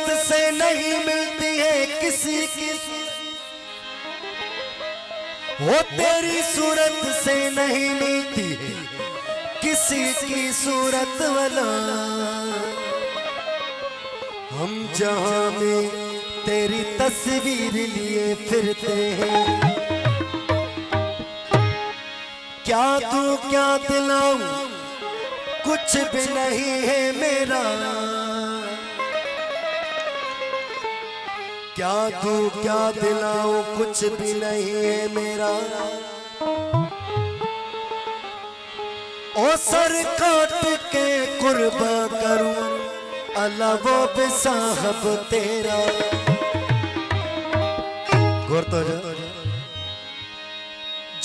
सूरत से नहीं मिलती है किसी की, वो तेरी सूरत से नहीं मिलती है किसी की सूरत वाला। हम जहां में तेरी तस्वीर लिए फिरते हैं, क्या तू क्या दिलाऊं कुछ भी नहीं है मेरा, क्या तू क्या दिलाऊं कुछ भी नहीं है मेरा। ओ सर काट के कुर्बा करूं अल्लाह वो भी साहब तेरा। गौर तो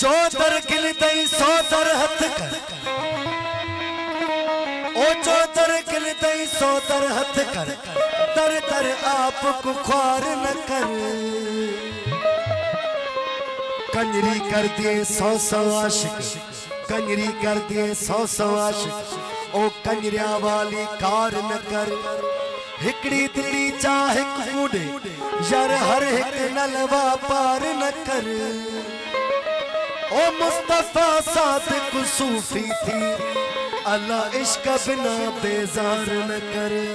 जो दर गिल दई सौ दर हथ कर, ओ जो दर गिल दई सौ दर हथ कर, दर दर आपको ख्वार न कर। कंजरी कर दिए सौ सौ आशिक, कंजरी कर दिए सौ सौ आशिक, ओ कंजरिया वाली कार न कर। हिकड़ी दिली चाहे कूड़े यार हर एक नलवा पार न कर। ओ मुस्तफा सादिक सूफी थी अल्लाह इश्क बिना बेजार न करे।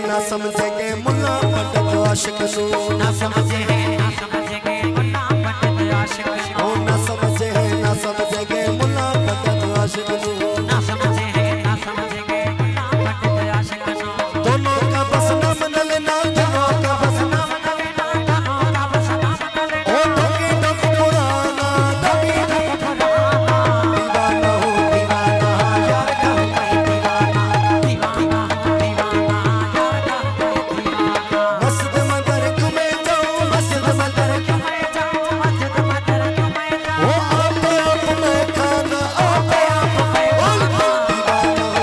ना समझेंगे मुल्ला पंडित आशिक नू, ना समझे हैं ना समझेंगे मुल्ला पंडित आशिक नू, ना समझे हैं ना समझेंगे मुल्ला पंडित आशिक नू, ना समझे हैं ना समझेंगे मुल्ला पंडित आशिक नू। दोनों का बस ना मनल ना, दोनों का बस ना दोनों का बस ना मनले, ओ धोकी धोक पुराना, धोकी धोक पुराना दीवाना हो दीवाना यार का कोई दीवाना, दीवाना हो दीवाना यार का कोई दीवाना। मस्जिद मदर तुम्हें जाऊं, मस्जिद मदर मैं जाऊं मस्जिद मदर में ओ जाऊं, आप मैं खाना आप दीवाना हो दीवाना हो दीवाना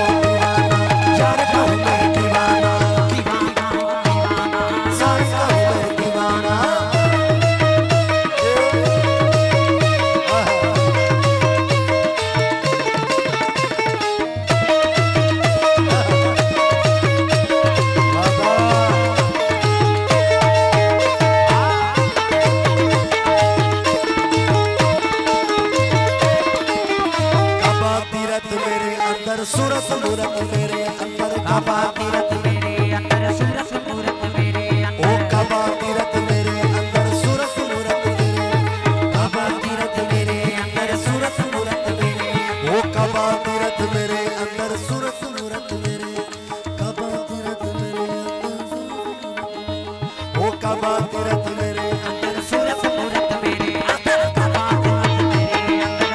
यार का मैं दीवाना, दीवाना हो दीवाना सार का मैं दीवाना। काबा तीरथ मेरे अंदर सूरत मूरत मेरे अंदर काबा तीरथ मेरे अंदर सूरत मूरत मेरे ओ अंदर, काबा तीरथ मेरे अंदर सूरत मूरत मेरे, काबा तीरथ मेरे अंदर सूरत मूरत मेरे, ओ काबा तीरथ मेरे अंदर सूरत मूरत मेरे, काबा तीरथ मेरे अंदर ओ काबा तीरथ मेरे अंदर सूरत मूरत मेरे अंदर, काबा तीरथ मेरे अंदर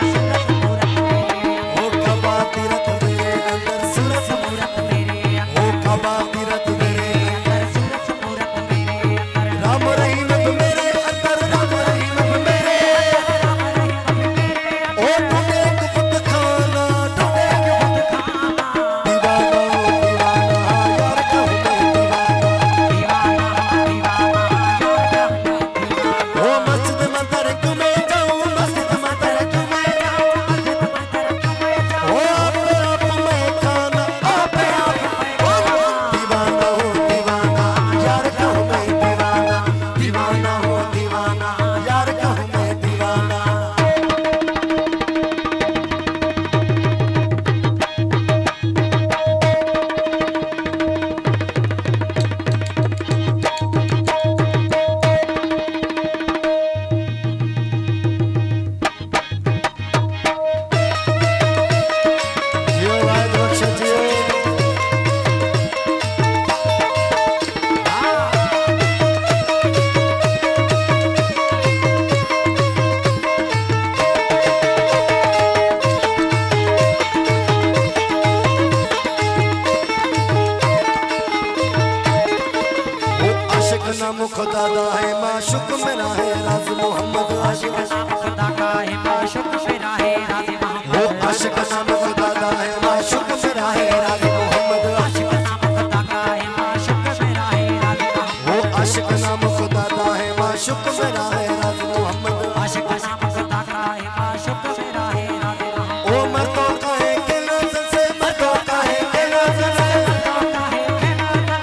दादा है माशुक मेरा है राज मोहम्मद आशिक नाम खुदा का है माशूक मेरा है राज वो मोहम्मद आशिक नाम खुदा का है माशुक मेरा है राज मोहम्मद आशिक नाम खुदा का है माशूक मेरा है राज मोहम्मद वो आशिक नाम खुदा का है माशुक मेरा है राज मोहम्मद आशिक नाम खुदा का है माशूक मेरा है राज मोहम्मद ओ मर्दों का है के नजर से मर्दों का है के नजर से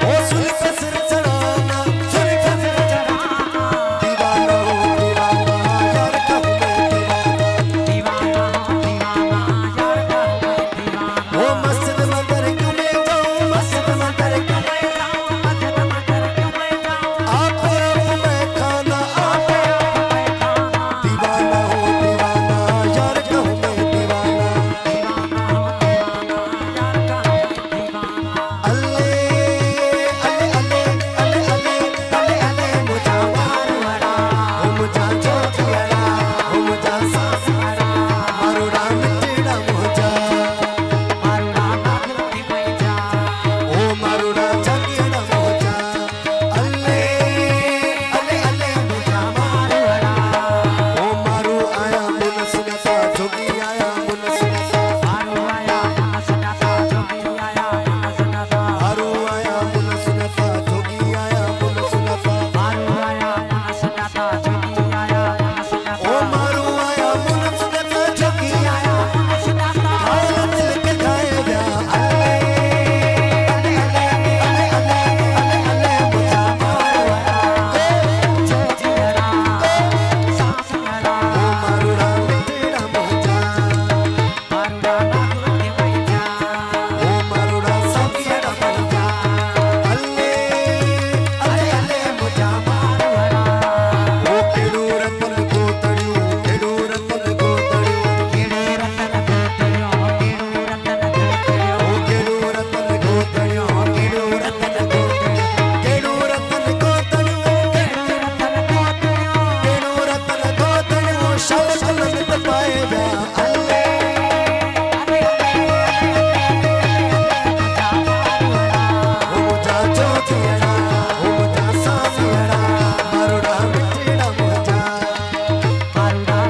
ओ सुन पे सिर चढ़ाना सुन पे सिर चढ़ाना दीवाना हो दीवाना यार कहूँ मैं दीवाना दीवाना हो दीवाना यार का मैं दीवाना ओ मस्जिद मंदिर क्यों मैं जाऊँ मस्जिद मंदिर क्यों मैं जाऊं मस्जिद मंदिर क्यों मैं जाऊं आप मैं खाना आप मैं खाना दीवाना हो दीवाना यार कहूँ मैं दीवाना दीवाना हो दीवाना यार का मैं दीवाना अल्ले अल्ले अल्ले अल्ले अल्ले अल्ले अल्ले मुझा मारुड़ा ओ मुझा चोटियाड़ा ओ मुझा सासियाड़ा मारुड़ा मिट्टीड़ा मुझा मारुड़ा नागुती मैं जा ओ मारुड़ा चंगियाड़ा मुझा अल्ले अल्ले अल्ले मुझा मारुड़ा ओ मारू आया मुन सुनता जोगी आया मुन सुनता मारू आया मन सुनाता जोगी आया मन सुनाता मारू आया मुन सुनता जोगी आया मुन सुनता मारू आया मन सुनाता जोगी आया मन सुनाता ओ मारू आया मुन सुनता जोगी आया मन सुनाता आया दिल के खाए गया अल्ले अल्ले अल्ले अल्ले अल्ले अल्ले अल्ले मुझा मारुड़ा जोजियरा सासियरा ओ मारुड़ा मिट्टीड़ा मुझा मारुड़ा नागुती मैं जा ओ मारुड़ा सासियाड़ा मुझा अल्ले अल्ले अल्ले मुझा मारुड़ा ओ केड़ू रतन गोतड़ियूं केड़ू रतन गोतड़ियूं केड़े रतन गोतड़ियो केड़ो रतन गोतड़ियो ओ केड़ू रतन गोतड़ियूं केड़ू रतन गोतड़ियूं केड़ू रतन गोतड़ियूं केड़ो रतन गोतड़ियो केड़ू रतन गोतड़ियूं शल शल में पाए वे अल्ले ओ मुझा चोटियाड़ा ओ मुझा सासियाड़ा मारुड़ा मिट्टीड़ा मुझा अल्ले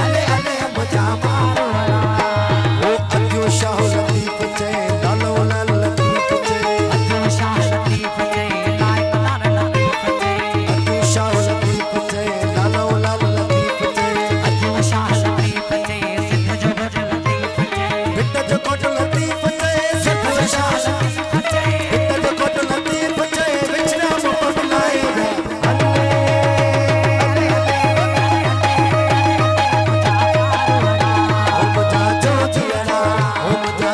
अल्ले अल्ले मुझा ओ अद्यो शाह लतीफ चे लालो लाल लतीफ चे अद्यो शाह लतीफ चे लालो लाल लतीफ चे बिट जो कोट लतीफ चे सिद्ध शाह लतीफ चे बिट जो कोट लतीफ चे विचरा मुख लाए वे अल्ले अल्ले ओ मुझा चोटियाड़ा ओ मुझा